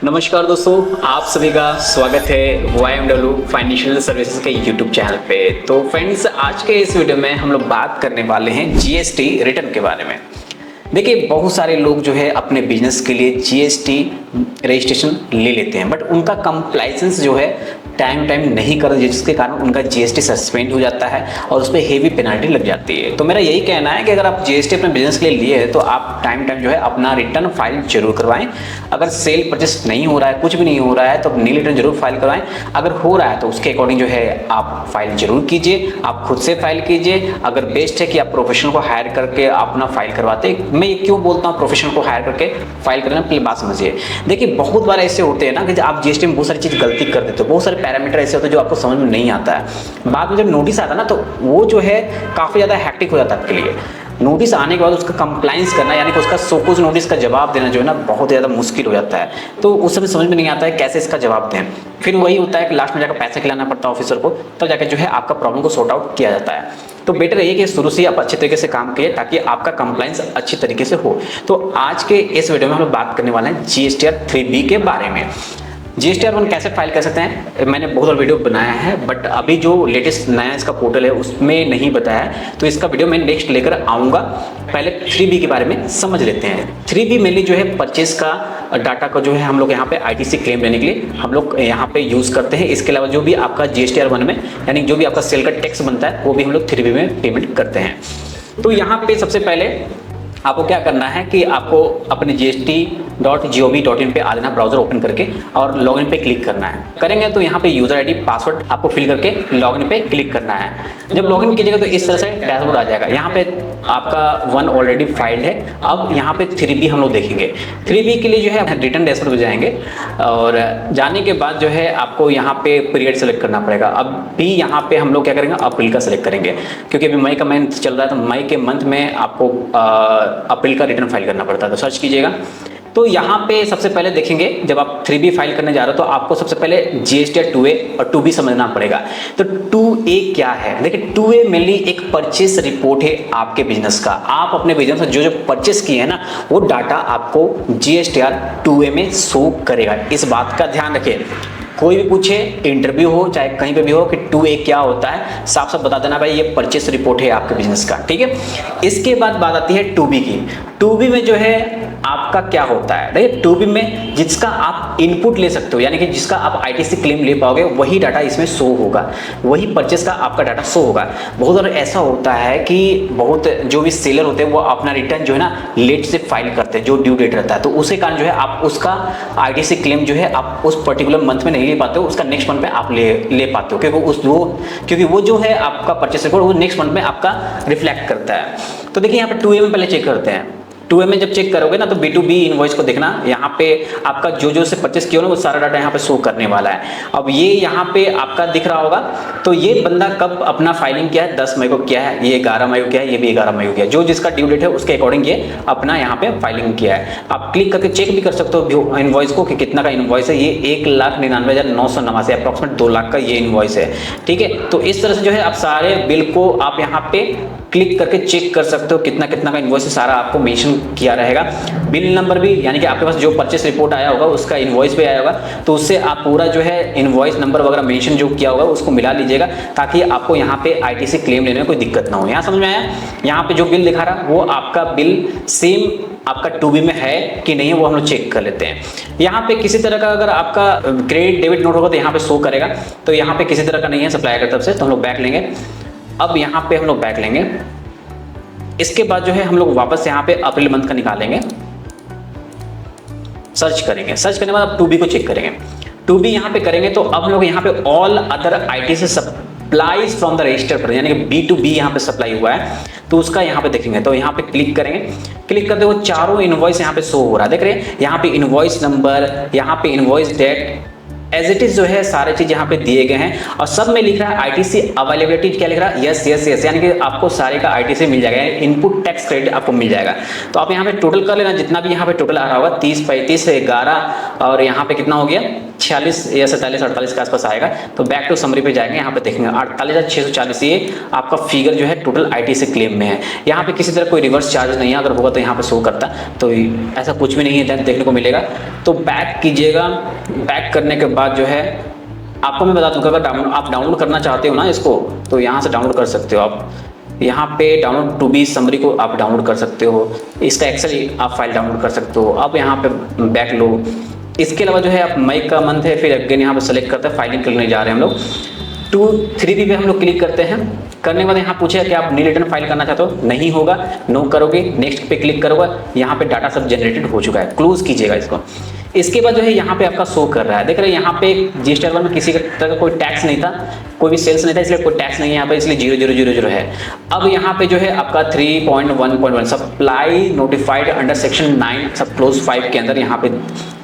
नमस्कार दोस्तों, आप सभी का स्वागत है YMW फाइनेंशियल सर्विसेज के यूट्यूब चैनल पे। तो फ्रेंड्स, आज के इस वीडियो में हम लोग बात करने वाले हैं जीएसटी रिटर्न के बारे में। देखिए, बहुत सारे लोग जो है अपने बिजनेस के लिए जीएसटी रजिस्ट्रेशन ले लेते हैं, बट उनका कंप्लायंस जो है टाइम नहीं करते, जिसके कारण उनका जीएसटी सस्पेंड हो जाता है और उस पर हेवी पेनल्टी लग जाती है। तो मेरा यही कहना है कि अगर आप जीएसटी अपने बिजनेस के लिए लिए हैं तो आप टाइम जो है अपना रिटर्न फाइल जरूर करवाएं। अगर सेल परचेस नहीं हो रहा है, कुछ भी नहीं हो रहा है, तो नील रिटर्न जरूर फाइल करवाएं। अगर हो रहा है तो उसके अकॉर्डिंग जो है आप फाइल जरूर कीजिए, आप खुद से फाइल कीजिए। अगर बेस्ट है कि आप प्रोफेशनल को हायर करके अपना फाइल करवाते। मैं ये क्यों बोलता हूँ प्रोफेशनल को हायर करके फाइल करना, पहले बात समझिए। देखिए, बहुत बार ऐसे होते हैं ना कि आप जीएसटी में बहुत सारी चीज़ गलती कर देते हो, बहुत सारे पैरामीटर ऐसे होते हैं जो आपको समझ में नहीं आता है। बाद में जब नोटिस आता है ना, तो वो जो है काफ़ी ज़्यादा हैक्टिक हो जाता है आपके लिए। नोटिस आने के बाद उसका कंप्लायंस करना, यानी कि उसका सोकोज नोटिस का जवाब देना जो है ना, बहुत ज़्यादा मुश्किल हो जाता है। तो उस समय समझ में नहीं आता है कैसे इसका जवाब दें। फिर वही होता है कि लास्ट में जाकर पैसा खिलाना पड़ता है ऑफिसर को, तब जाकर जो है आपका प्रॉब्लम को सॉर्ट आउट किया जाता है। तो बेटर है कि शुरू से आप अच्छे तरीके से काम कीजिए ताकि आपका कंप्लायंस अच्छी तरीके से हो। तो आज के इस वीडियो में हम लोग बात करने वाले हैं जीएसटीआर 3B के बारे में। जीएसटीआर 1 कैसे फाइल कर सकते हैं, मैंने बहुत सारा वीडियो बनाया है, बट अभी जो लेटेस्ट नया इसका पोर्टल है उसमें नहीं बताया है, तो इसका वीडियो मैं नेक्स्ट लेकर आऊँगा। पहले 3B के बारे में समझ लेते हैं। 3B मेनली जो है परचेज का डाटा का जो है हम लोग यहाँ पे आईटीसी क्लेम लेने के लिए हम लोग यहाँ पे यूज़ करते हैं। इसके अलावा जो भी आपका जीएसटीआर 1 में, यानी जो भी आपका सेल का टैक्स बनता है, वो भी हम लोग 3B में पेमेंट करते हैं। तो यहाँ पे सबसे पहले आपको क्या करना है कि आपको अपने gst.gov.in पे आ जाना, ब्राउजर ओपन करके, और लॉगिन पे क्लिक करना है। करेंगे तो यहाँ पे यूजर आईडी पासवर्ड आपको फिल करके लॉगिन पे क्लिक करना है। जब लॉगिन कीजिएगा तो इस तरह से डैशबोर्ड आ जाएगा। यहाँ पे आपका 1 ऑलरेडी फाइल्ड है। अब यहाँ पे 3B हम लोग देखेंगे। 3B के लिए जो है रिटर्न डैशबोर्ड पे जाएंगे, और जाने के बाद जो है आपको यहाँ पे पीरियड सेलेक्ट करना पड़ेगा। अब भी यहाँ पे हम लोग क्या करेंगे, अप्रैल का सेलेक्ट करेंगे, क्योंकि अभी मई का मंथ चल रहा है। तो मई के मंथ में आपको अप्रैल का रिटर्न फाइल करना पड़ता है। तो सर्च कीजिएगा। तो यहाँ पे सबसे पहले देखेंगे, जब आप 3B फाइल करने जा रहे हो तो आपको सबसे पहले जीएसटीआर 2A और 2B समझना पड़ेगा। तो 2A क्या है? देखिए, 2A मेनली एक परचेस रिपोर्ट है आपके बिजनेस का। आप अपने बिजनेस में जो परचेस किए हैं ना, वो डाटा आपको जीएसटीआर 2A में शो करेगा। इस बात का ध्यान रखिए। कोई भी पूछे, इंटरव्यू हो चाहे कहीं पे भी हो, कि 2A क्या होता है, साफ साफ बता देना, भाई ये परचेस रिपोर्ट है आपके बिजनेस का। ठीक है। इसके बाद बात आती है 2B की। 2B में जो है आपका क्या होता है, देखिए 2B में जिसका आप इनपुट ले सकते हो, यानी कि जिसका आप आईटीसी क्लेम ले पाओगे, वही डाटा इसमें शो होगा, वही परचेस का आपका डाटा शो होगा। बहुत बार ऐसा होता है कि बहुत जो भी सेलर होते हैं वो अपना रिटर्न जो है ना लेट से फाइल करते हैं, जो ड्यू डेट रहता है। तो उसी कारण जो है आप उसका आईटीसी क्लेम जो है आप उस पर्टिकुलर मंथ में नहीं ले पाते हो, उसका नेक्स्ट मंथ में आप ले पाते हो, क्योंकि वो जो है आपका परचेस रिपोर्ट वो नेक्स्ट मंथ में आपका रिफ्लेक्ट करता है। तो देखिए, यहाँ पे 2A में पहले चेक करते हैं। 2A में जब चेक करोगे ना, तो B2B इनवॉइस को देखना। यहाँ पे आपका जो से परचेस किया हो ना, वो सारा डाटा यहाँ पे शो करने वाला है। अब ये यहाँ पे आपका दिख रहा होगा। तो ये बंदा कब अपना फाइलिंग किया है, 10 मई को किया है, ये 11 मई को किया है, ये भी 11 मई को किया है। जो जिसका ड्यू डेट है उसके अकॉर्डिंग ये अपना यहाँ पे फाइलिंग किया है। आप क्लिक करके चेक भी कर सकते हो इनवॉइस को कि कितना का इनवॉइस है। ये 1,99,989 अप्रॉक्सीमेट 2 लाख का ये इनवॉइस है। ठीक है। तो इस तरह से जो है आप सारे बिल को आप यहाँ पे क्लिक करके चेक कर सकते हो, कितना का इनवॉइस है, सारा आपको मेंशन किया रहेगा। बिल नंबर भी, यानी कि आपके पास जो परचेस रिपोर्ट आया होगा उसका इनवॉइस भी आया होगा, तो उससे आप पूरा जो है इनवॉइस नंबर वगैरह मेंशन जो किया होगा उसको मिला लीजिएगा, ताकि आपको यहाँ पे आईटीसी क्लेम लेने में कोई दिक्कत ना हो। यहाँ समझ में आया? यहाँ पे जो बिल दिखा रहा वो आपका बिल सेम आपका 2B में है कि नहीं, वो हम लोग चेक कर लेते हैं। यहाँ पे किसी तरह का अगर आपका क्रेडिट डेबिट नोट होगा तो यहाँ पे शो करेगा। तो यहाँ पे किसी तरह का नहीं है सप्लायर की तरफ से, तो हम लोग बैक लेंगे। अब यहाँ पे हम लोग बैक लेंगे। इसके बाद जो है हम लोग वापस यहाँ पे अप्रैल मंथ का निकालेंगे, सर्च करेंगे। सर्च करने के बाद 2B को चेक करेंगे। 2B यहाँ पे करेंगे तो अब हम लोग यहाँ पे all other ITC supplies from the register पर, यानी कि B2B यहाँ पे सप्लाई हुआ है, तो उसका यहाँ पे देखेंगे। तो यहाँ पे क्लिक करेंगे। क्लिक करते हुए चारों इनवॉइस यहाँ पे शो हो रहा है, देख रहे हैं। यहाँ पे इनवॉइस नंबर, यहाँ पे invoice date, as it is जो है सारे चीज यहाँ पे दिए गए हैं और सब में लिख रहा है आईटीसी अवेलेबिलिटी क्या लिख रहा है, यस यस यस, यानी कि आपको सारे का आईटीसी मिल जाएगा, इनपुट टैक्स क्रेडिट आपको मिल जाएगा। तो आप यहाँ पे टोटल कर लेना, जितना भी यहाँ पे टोटल आ रहा होगा 30, 35, 11 और यहाँ पे कितना हो गया 46 या 47, 48 के आसपास आएगा। तो बैक टू समरी पे जाएंगे, यहाँ पे देखेंगे 48,640 ये आपका फिगर जो है टोटल आईटीसी क्लेम में है। यहाँ पे किसी तरह कोई रिवर्स चार्ज नहीं है, अगर होगा तो यहाँ पे शो करता, तो ऐसा कुछ भी नहीं है देखने को मिलेगा। तो बैक कीजिएगा, बैक करने के बाद जो है आपको मैं बता दूंगा, अगर आप डाउनलोड करना चाहते हो ना इसको, तो यहाँ से डाउनलोड कर सकते हो आप। यहाँ पे डाउनलोड टू बी समरी को आप डाउनलोड कर सकते हो, इसका एक्सेल आप फाइल डाउनलोड कर सकते हो। अब यहाँ पे बैक लो, इसके अलावा जो है आप मई का मंथ है, फिर अगेन यहाँ पे सेलेक्ट करते हैं, फाइलिंग करने जा रहे हैं हम लोग। 2-3 पे हम लोग क्लिक करते हैं। करने के बाद यहाँ पूछेगा कि आप न्यू रिटर्न फाइल करना चाहते हो, नहीं होगा, नो करोगे, नेक्स्ट पे क्लिक करोगे, यहाँ पे डाटा सब जनरेटेड हो चुका है, क्लोज कीजिएगा इसको। इसके बाद जो है यहाँ पे आपका शो कर रहा है, देख रहे हैं यहाँ पे जीएसटी नंबर में किसी तरह का कोई टैक्स नहीं था, कोई भी सेल्स नहीं था, इसलिए कोई टैक्स नहीं है यहाँ पे, इसलिए 0000 है। अब यहाँ पे जो है आपका 3.1.1 सप्लाई नोटिफाइड अंडर सेक्शन 9 सब क्लोज 5 के अंदर यहाँ पे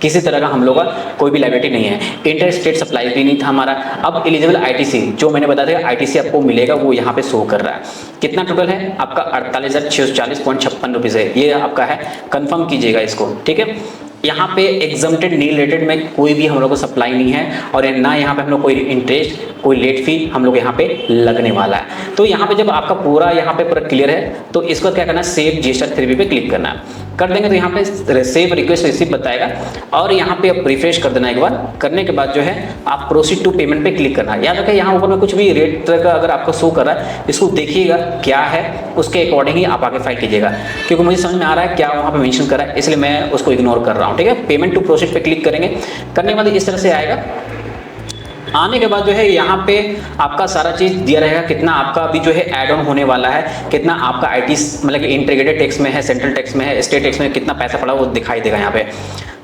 किसी तरह का हम लोग का कोई भी लायबिलिटी नहीं है, इंटर स्टेट सप्लाई भी नहीं था हमारा। अब एलिजिबल आईटीसी जो मैंने बताया था आईटीसी आपको मिलेगा, वो यहाँ पे शो कर रहा है। कितना टोटल है आपका 48,640.56 रुपीज़ है, ये आपका है, कंफर्म कीजिएगा इसको, ठीक है। यहाँ पे एग्जम्प्टेड नील रेटेड में कोई भी हम लोग को सप्लाई नहीं है और ना यहाँ पे हम लोग कोई इंटरेस्ट, कोई लेट फी हम लोग यहाँ पे लगने वाला है। तो यहाँ पे जब आपका पूरा यहाँ पे पूरा क्लियर है, तो इसको क्या करना है, सेव जीएसटी 3B पे क्लिक करना है। कर देंगे तो यहाँ पे सेव रिक्वेस्ट रिसीव बताएगा और यहाँ पे आप रिफ्रेश कर देना एक बार। करने के बाद जो है आप प्रोसीड टू पेमेंट पे क्लिक करना है। याद रखें यहाँ ऊपर में कुछ भी रेट का अगर आपको शो कर रहा है, इसको देखिएगा क्या है, उसके अकॉर्डिंग ही आप आगे फाइल कीजिएगा, क्योंकि मुझे समझ में आ रहा है क्या वहाँ पे मेंशन कर रहा है, इसलिए मैं उसको इग्नोर कर रहा हूँ, ठीक है। पेमेंट टू प्रोसीड पे क्लिक करेंगे, करने के बाद इस तरह से आएगा। आने के बाद जो है यहाँ पे आपका सारा चीज दिया रहेगा, कितना आपका अभी जो है ऐड ऑन होने वाला है, कितना आपका आईटी मतलब कि इंटीग्रेटेड टैक्स में है, सेंट्रल टैक्स में है, स्टेट टैक्स में कितना पैसा पड़ा वो दिखाई देगा यहाँ पे।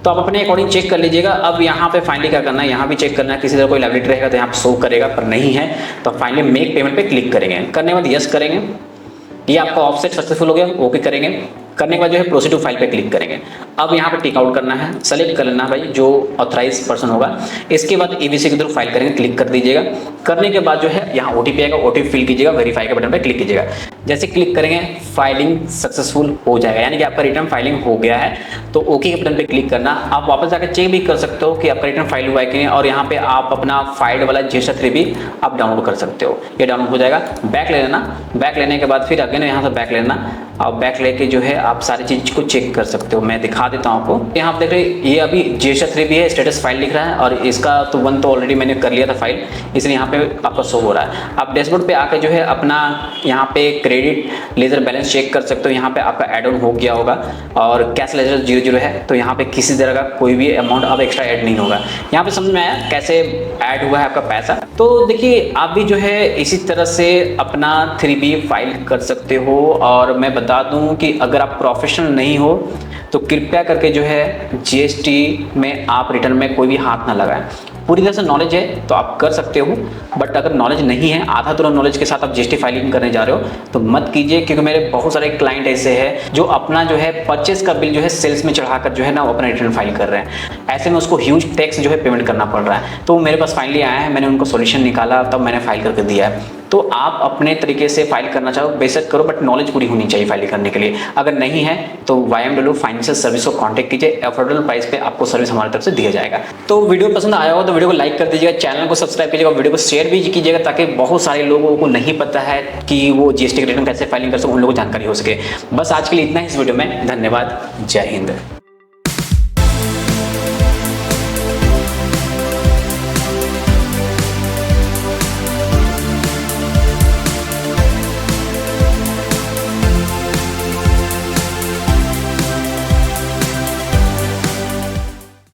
तो आप अपने अकॉर्डिंग चेक कर लीजिएगा। अब यहाँ पे फाइनली क्या करना है, यहाँ भी चेक करना है, किसी तरह कोई लायबिलिटी रहेगा तो यहाँ पे शो करेगा, पर नहीं है तो फाइनली मेक पेमेंट पे क्लिक करेंगे। करने के बाद यस करेंगे, ये आपका ऑफसेट सक्सेसफुल हो गया, ओके करेंगे। करने के बाद जो है प्रोसीड टू फाइल पे क्लिक करेंगे। अब यहाँ पे टिक आउट करना है, सेलेक्ट कर लेना भाई जो ऑथराइज पर्सन होगा। इसके बाद ईबीसी के थ्रू फाइल करेंगे, क्लिक कर दीजिएगा। करने के बाद जो है यहाँ ओटीपी आएगा, ओटीपी फिल कीजिएगा, वेरीफाई के बटन पे क्लिक कीजिएगा। जैसे क्लिक करेंगे फाइलिंग सक्सेसफुल हो जाएगा, यानी कि आपका रिटर्न फाइलिंग हो गया है। तो ओके के बटन पे क्लिक करना। आप वापस जाकर चेक भी कर सकते हो कि आपका रिटर्न फाइल हुआ है कि नहीं, और यहाँ पे आप अपना फाइल वाला जीएसटी 3B आप डाउनलोड कर सकते हो, ये डाउनलोड हो जाएगा। बैक ले लेना, बैक लेने के बाद फिर अगेन यहाँ से बैक लेना और बैक लेके जो है आप सारी चीज को चेक कर सकते हो। मैं दिखा देता हूँ आपको। यहाँ आप देख रहे हैं ये अभी जीएसटी 3B है, स्टेटस फाइल लिख रहा है और इसका तो 1 तो ऑलरेडी मैंने कर लिया था फाइल, इसलिए यहाँ पे आपका शो हो रहा है। आप डैशबोर्ड पे आकर जो है अपना यहाँ पे क्रेडिट लेजर बैलेंस चेक कर सकते हो। यहाँ पे आपका एड ऑन हो गया होगा और कैश लेजर 00 है, तो यहाँ पे किसी तरह का कोई भी अमाउंट अब एक्स्ट्रा ऐड नहीं होगा। यहाँ पे समझ में आया कैसे ऐड हुआ है आपका पैसा। तो देखिए आप भी जो है इसी तरह से अपना 3B फाइल कर सकते हो। और मैं बता दूं कि अगर आप प्रोफेशनल नहीं हो तो कृपया करके जो है जीएसटी में आप रिटर्न में कोई भी हाथ ना लगाएं। पूरी तरह से नॉलेज है तो आप कर सकते हो, बट अगर नॉलेज नहीं है, आधा तो नॉलेज के साथ आप जीएसटी फाइलिंग करने जा रहे हो तो मत कीजिए, क्योंकि मेरे बहुत सारे क्लाइंट ऐसे हैं जो अपना जो है परचेस का बिल जो है सेल्स में चढ़ाकर जो है ना वो अपना रिटर्न फाइल कर रहे हैं। ऐसे में उसको ह्यूज टैक्स जो है पेमेंट करना पड़ रहा है। तो मेरे पास फाइनली आया है, मैंने उनको सोल्यूशन निकाला, तब मैंने फाइल करके दिया है। तो आप अपने तरीके से फाइल करना चाहो बेशक करो, बट नॉलेज पूरी होनी चाहिए फाइल करने के लिए। अगर नहीं है तो YMW फाइनेंशियल सर्विस को कांटेक्ट कीजिए, अफोर्डेबल प्राइस पे आपको सर्विस हमारी तरफ से दिया जाएगा। तो वीडियो पसंद आया हो तो वीडियो को लाइक कर दीजिएगा, चैनल को सब्सक्राइब कीजिएगा, वीडियो को शेयर भी कीजिएगा, ताकि बहुत सारे लोगों को नहीं पता है कि वो जीएसटी रिटर्न कैसे फाइलिंग कर सके, उन लोगों को जानकारी हो सके। बस आज के लिए इतना ही इस वीडियो में। धन्यवाद, जय हिंद।